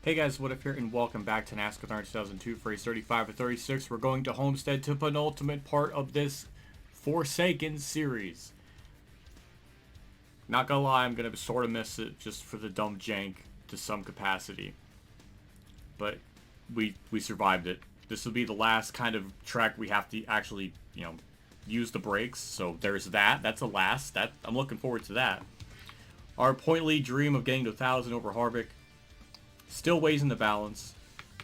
Hey guys, what if here, and welcome back to NASCAR 2002 for race 35 or 36. We're going to Homestead to penultimate part of this Forsaken series. Not gonna lie, I'm gonna sort of miss it just for the dumb jank to some capacity. But we survived it. This will be the last kind of track we have to actually, use the brakes. So there's that. That's the last. I'm looking forward to that. Our point lead dream of getting to 1,000 over Harvick still weighs in the balance.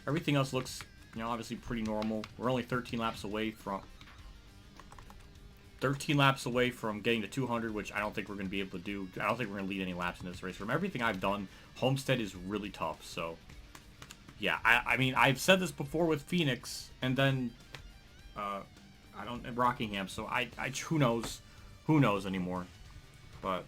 Everything else looks, obviously pretty normal. We're only 13 laps away from getting to 200, which I don't think we're going to be able to do. I don't think we're going to lead any laps in this race. From everything I've done, Homestead is really tough. So, yeah, I mean, I've said this before with Phoenix, and then Rockingham. So who knows anymore. But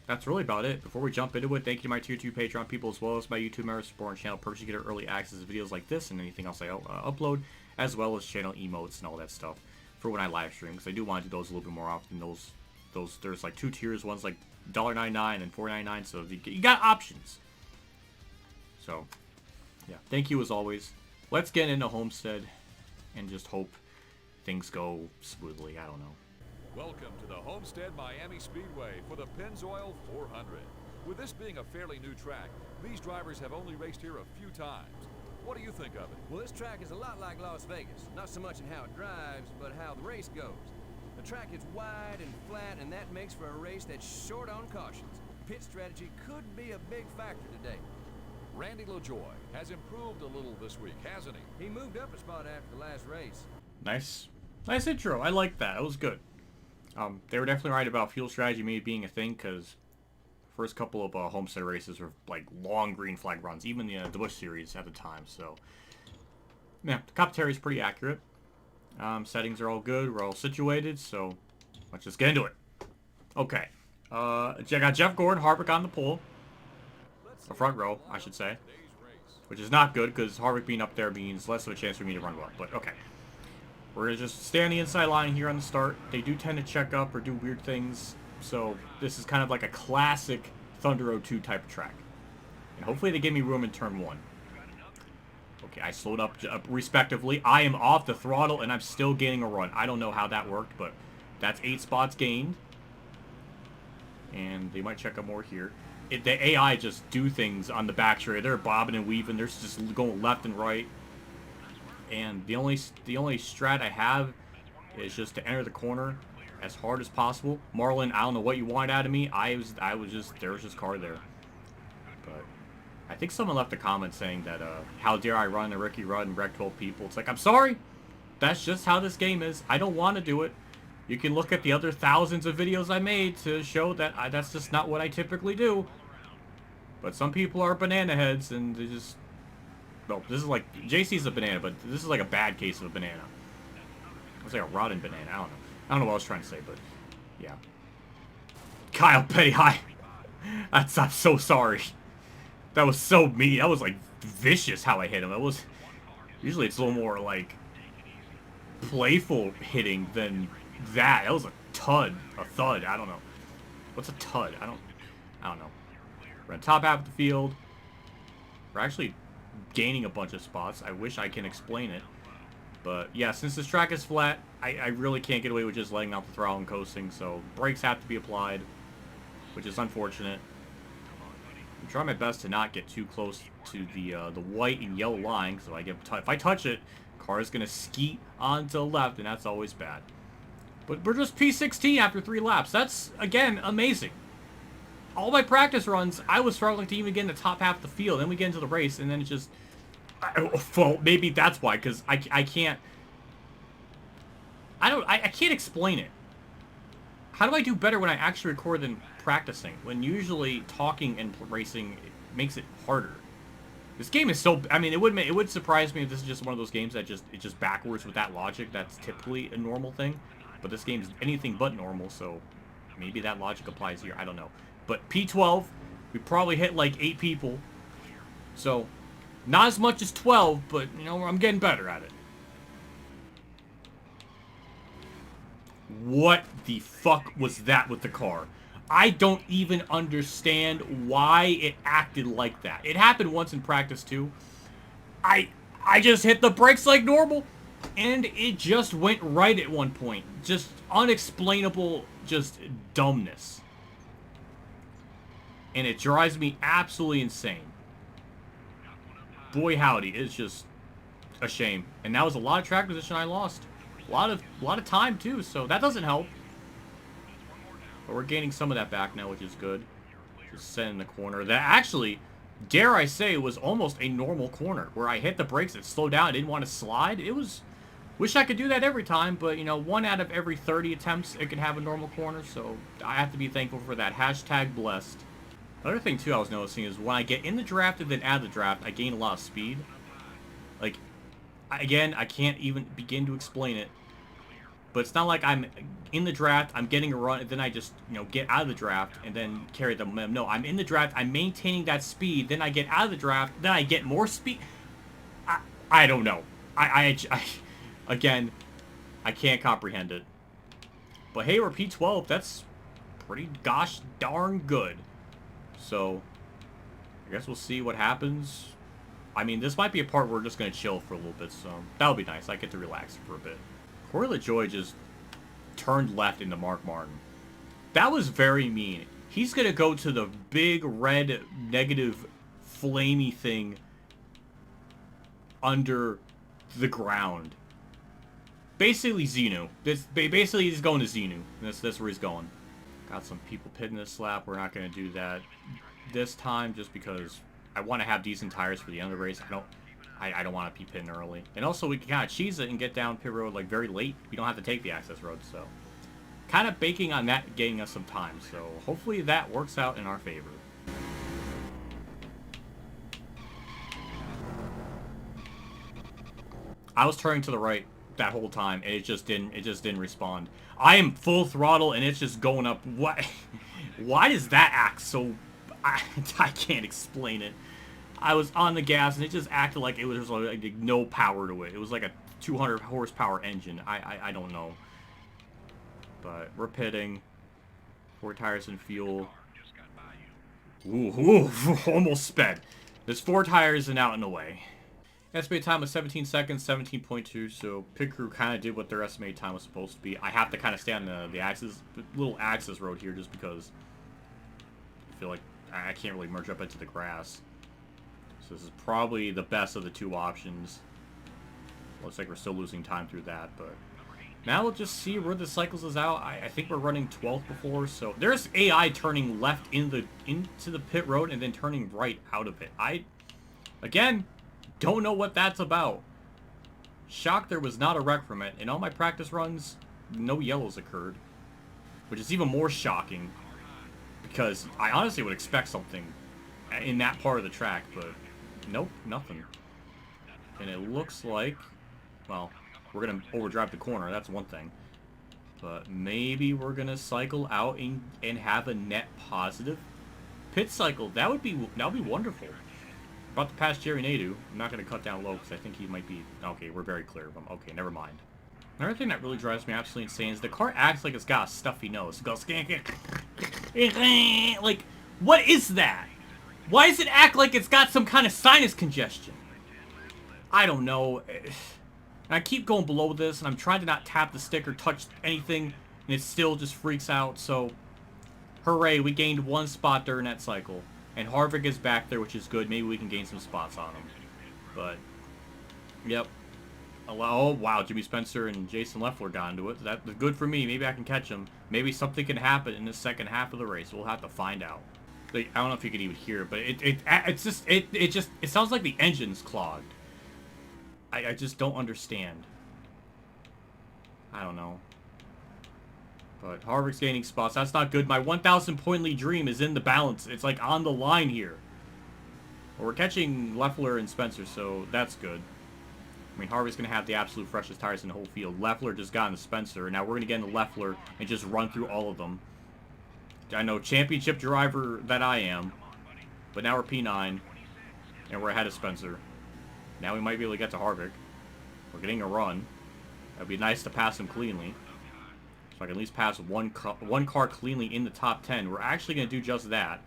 that's really about it. Before we jump into it, thank you to my Tier 2 Patreon people as well as my YouTube members supporting the channel. Perks, you get early access to videos like this and anything else I upload, as well as channel emotes and all that stuff for when I live stream, because I do want to do those a little bit more often. There's like two tiers. One's like $1.99 and $4.99, so you got options. So, yeah, thank you as always. Let's get into Homestead and just hope things go smoothly. I don't know. Welcome to the Homestead Miami Speedway for the Pennzoil 400. With this being a fairly new track, these drivers have only raced here a few times. What do you think of it? Well, this track is a lot like Las Vegas. Not so much in how it drives, but how the race goes. The track is wide and flat, and that makes for a race that's short on cautions. Pit strategy could be a big factor today. Randy LaJoy has improved a little this week, hasn't he? He moved up a spot after the last race. Nice intro. I like that. It was good. They were definitely right about fuel strategy maybe being a thing, because first couple of Homestead races were like long green flag runs, even the Busch series at the time. So, yeah, the commentary is pretty accurate. Settings are all good. We're all situated. So, let's just get into it. Okay. I got Jeff Gordon, Harvick on the pole. The front row, I should say. Which is not good, because Harvick being up there means less of a chance for me to run well. But, okay. We're going to just stay on the inside line here on the start. They do tend to check up or do weird things. So this is kind of like a classic Thunder 02 type of track. And hopefully they give me room in turn 1. Okay, I slowed up respectively. I am off the throttle and I'm still gaining a run. I don't know how that worked, but that's 8 spots gained. And they might check up more here. The AI just do things on the back straight. They're bobbing and weaving. They're just going left and right. And the only strat I have is just to enter the corner as hard as possible. Marlin, I don't know what you want out of me. There was just car there. But I think someone left a comment saying that how dare I run a Ricky Rudd and wreck 12 people. It's like, I'm sorry. That's just how this game is. I don't want to do it. You can look at the other thousands of videos I made to show that that's just not what I typically do. But some people are banana heads and they just... Well, this is like, JC's a banana, but this is like a bad case of a banana. It's like a rotten banana. I don't know what I was trying to say, but yeah. Kyle Petty, hi. I'm so sorry. That was so mean. That was like vicious how I hit him. Usually it's a little more like playful hitting than that. That was a thud. I don't know. What's a thud? I don't know. We're on top half of the field. We're actually gaining a bunch of spots. I wish I can explain it. But yeah, since this track is flat, I really can't get away with just letting out the throttle and coasting, so brakes have to be applied, which is unfortunate. I'm trying my best to not get too close to the white and yellow line, so if I touch it, car is going to skeet onto the left, and that's always bad. But we're just P16 after 3 laps. That's, again, amazing. All my practice runs, I was struggling to even get in the top half of the field. Then we get into the race, and then it just... Well, maybe that's why, because I can't... I can't explain it. How do I do better when I actually record than practicing? When usually talking and racing makes it harder. This game is so... I mean, it would surprise me if this is just one of those games that it's just backwards with that logic. That's typically a normal thing. But this game's anything but normal, so maybe that logic applies here. I don't know. But P12, we probably hit like 8 people. So, not as much as 12, but, I'm getting better at it. What the fuck was that with the car? I don't even understand why it acted like that. It happened once in practice too. I just hit the brakes like normal, and it just went right at one point. Just unexplainable, just dumbness. And it drives me absolutely insane. Boy howdy, it's just a shame. And that was a lot of track position I lost. A lot of time too, so that doesn't help. But we're gaining some of that back now, which is good. Just set in the corner. That actually, dare I say, was almost a normal corner. Where I hit the brakes, it slowed down, I didn't want to slide. It was... Wish I could do that every time, but, you know, 1 out of every 30 attempts, it can have a normal corner, so I have to be thankful for that. Hashtag blessed. Another thing, too, I was noticing is when I get in the draft and then out of the draft, I gain a lot of speed. Like, again, I can't even begin to explain it. But it's not like I'm in the draft, I'm getting a run, and then I just, you know, get out of the draft and then carry the momentum. No, I'm in the draft, I'm maintaining that speed, then I get out of the draft, then I get more speed. I don't know. Again, I can't comprehend it. But hey, we're P12. That's pretty gosh darn good. So, I guess we'll see what happens. I mean, this might be a part where we're just going to chill for a little bit, so that'll be nice. I get to relax for a bit. Corey LaJoy just turned left into Mark Martin. That was very mean. He's going to go to the big red negative flamey thing under the ground. Basically Xenu. Basically he's going to Xenu. That's where he's going. Got some people pitting this lap. We're not going to do that this time just because I want to have decent tires for the end of the race. I don't want to be pitting early. And also we can kind of cheese it and get down pit road like very late. We don't have to take the access road, so kind of banking on that getting us some time. So hopefully that works out in our favor. I was turning to the right that whole time, and it just didn't respond. I am full throttle, and it's just going up. Why does that act so... I can't explain it. I was on the gas, and it just acted like it was like no power to it. It was like a 200 horsepower engine. I don't know. But we're pitting. 4 tires and fuel. Ooh, almost sped. There's 4 tires and out and away. Estimated time was 17 seconds, 17.2, so pit crew kind of did what their estimated time was supposed to be. I have to kind of stay on the little access road here just because I feel like I can't really merge up into the grass. So this is probably the best of the 2 options. Looks like we're still losing time through that, but now we'll just see where the cycles is out. I think we're running 12th before, so there's AI turning left into the pit road and then turning right out of it. Again, don't know what that's about. Shocked there was not a wreck from it. In all my practice runs, no yellows occurred. Which is even more shocking. Because I honestly would expect something in that part of the track, but nope, nothing. And it looks like, well, we're going to overdrive the corner, that's one thing. But maybe we're going to cycle out and have a net positive pit cycle. That would be wonderful. About to pass Jerry Nadeau. I'm not going to cut down low because I think he might be... Okay, we're very clear of him. Okay, never mind. Another thing that really drives me absolutely insane is the car acts like it's got a stuffy nose. It goes... Like, what is that? Why does it act like it's got some kind of sinus congestion? I don't know. And I keep going below this, and I'm trying to not tap the stick or touch anything, and it still just freaks out, so... Hooray, we gained 1 spot during that cycle. And Harvick is back there, which is good. Maybe we can gain some spots on him. But, yep. Oh, wow. Jimmy Spencer and Jason Leffler got into it. That's good for me. Maybe I can catch him. Maybe something can happen in the second half of the race. We'll have to find out. Like, I don't know if you could even hear it, but it sounds like the engine's clogged. I just don't understand. I don't know. But Harvick's gaining spots. That's not good. My 1,000 point lead dream is in the balance. It's like on the line here. Well, we're catching Leffler and Spencer, so that's good. I mean, Harvick's going to have the absolute freshest tires in the whole field. Leffler just got into Spencer, and now we're going to get into Leffler and just run through all of them. I know, championship driver that I am. But now we're P9, and we're ahead of Spencer. Now we might be able to get to Harvick. We're getting a run. It'd be nice to pass him cleanly. So I can at least pass one car cleanly in the top 10. We're actually going to do just that.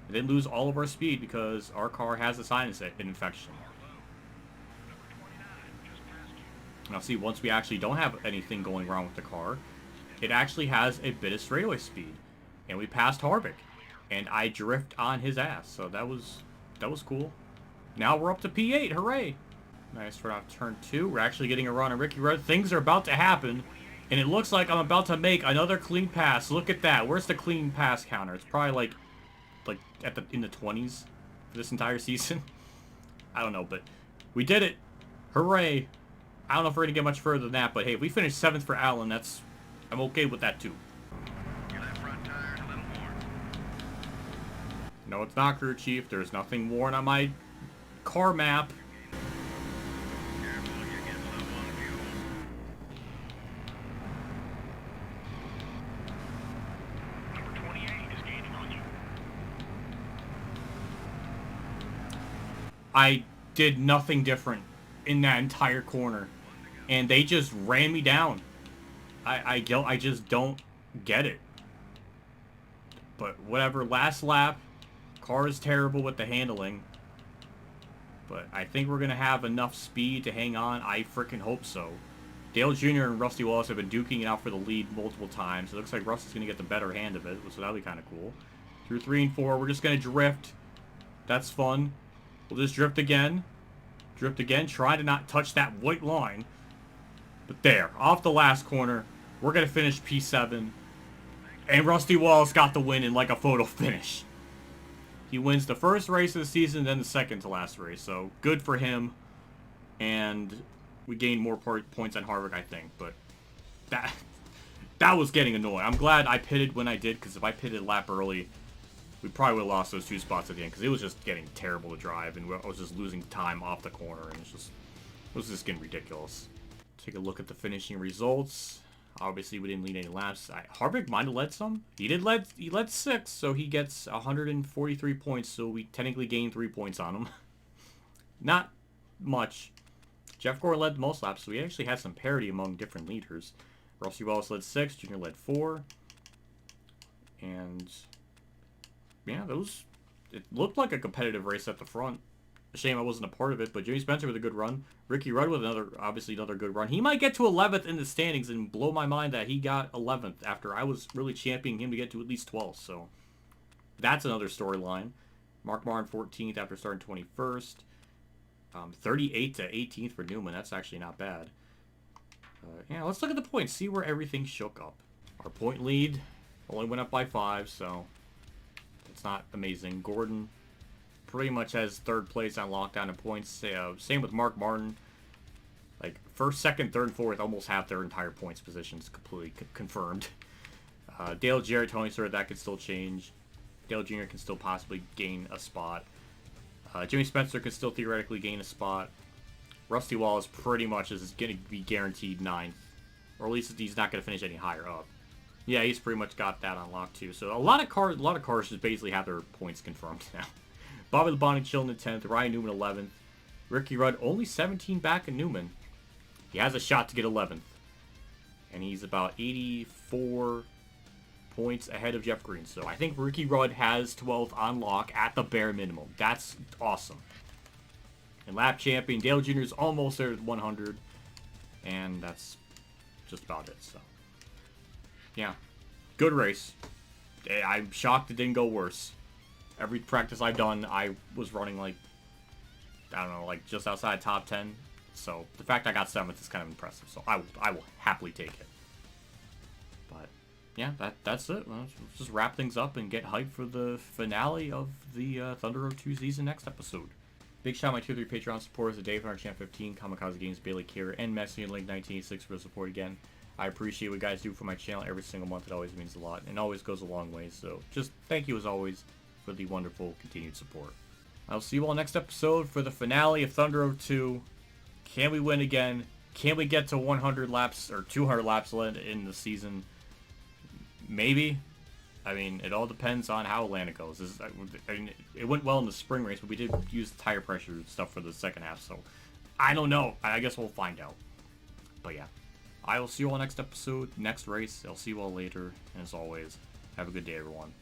And then lose all of our speed because our car has a sinus infection. Now see, once we actually don't have anything going wrong with the car, it actually has a bit of straightaway speed. And we passed Harvick. And I drift on his ass. So that was cool. Now we're up to P8. Hooray! Nice for off turn 2. We're actually getting a run on Ricky Rudd. Things are about to happen. And it looks like I'm about to make another clean pass. Look at that. Where's the clean pass counter? It's probably like in the 20s for this entire season. I don't know, but we did it. Hooray. I don't know if we're going to get much further than that, but hey, if we finish 7th for Allen, I'm okay with that too. No, it's not, crew chief. There's nothing worn on my car map. Number 28 is gaining on you. I did nothing different in that entire corner, and they just ran me down. I just don't get it. But whatever, last lap. Car is terrible with the handling. But I think we're going to have enough speed to hang on. I freaking hope so. Dale Jr. and Rusty Wallace have been duking it out for the lead multiple times. It looks like Rusty's going to get the better hand of it, so that'll be kind of cool. Through 3 and 4, we're just going to drift. That's fun. We'll just drift again. Drift again, trying to not touch that white line. But there, off the last corner, we're going to finish P7. And Rusty Wallace got the win in like a photo finish. He wins the first race of the season, then the second to last race. So, good for him. And we gained more points on Harvick, I think. But that was getting annoying. I'm glad I pitted when I did, because if I pitted a lap early, we probably would have lost those 2 spots at the end, because it was just getting terrible to drive, and I was just losing time off the corner, and it was just getting ridiculous. Take a look at the finishing results. Obviously, we didn't lead any laps. Harvick might have led some. He led 6, so he gets 143 points, so we technically gained 3 points on him. Not much. Jeff Gore led most laps, so we actually had some parity among different leaders. Rusty Wallace led 6, Junior led 4. And yeah, it looked like a competitive race at the front. A shame I wasn't a part of it, but Jimmy Spencer with a good run. Ricky Rudd with obviously another good run. He might get to 11th in the standings and blow my mind that he got 11th after I was really championing him to get to at least 12th. So that's another storyline. Mark Martin 14th after starting 21st. 38 to 18th for Newman. That's actually not bad. Yeah, let's look at the points. See where everything shook up. Our point lead only went up by 5, so it's not amazing. Gordon pretty much has 3rd place on lockdown in points. Same with Mark Martin. Like, 1st, 2nd, 3rd, and 4th almost have their entire points positions completely confirmed. Dale Jarrett, Tony Stewart, that could still change. Dale Jr. can still possibly gain a spot. Jimmy Spencer could still theoretically gain a spot. Rusty Wallace pretty much is going to be guaranteed 9th. Or at least he's not going to finish any higher up. Yeah, he's pretty much got that on lock too. So a lot of cars just basically have their points confirmed now. Bobby Labonte chilling in 10th. Ryan Newman 11th. Ricky Rudd only 17 back in Newman. He has a shot to get 11th. And he's about 84 points ahead of Jeff Green. So I think Ricky Rudd has 12th on lock at the bare minimum. That's awesome. And lap champion Dale Jr. is almost there at 100. And that's just about it. So yeah, good race. I'm shocked it didn't go worse. Every practice I've done, I was running like, I don't know, like just outside top 10. So the fact I got 7th is kind of impressive. So I will happily take it. But yeah, that's it. Let's just wrap things up and get hyped for the finale of the Thunder Road 2 season next episode. Big shout out to my 2 3 Patreon supporters, the Dave Hunter Champ 15, Kamikazegames, Bailey Kier, and Mexican Link 1986 for the support again. I appreciate what you guys do for my channel every single month. It always means a lot and always goes a long way. So just thank you as always for the wonderful continued support. I'll see you all next episode for the finale of Thunder Road 2. Can we win again? Can we get to 100 laps or 200 laps in the season? Maybe. I mean, it all depends on how Atlanta goes. I mean, it went well in the spring race, but we did use the tire pressure stuff for the second half, so I don't know. I guess we'll find out. But yeah, I will see you all next episode, next race. I'll see you all later. And as always, have a good day, everyone.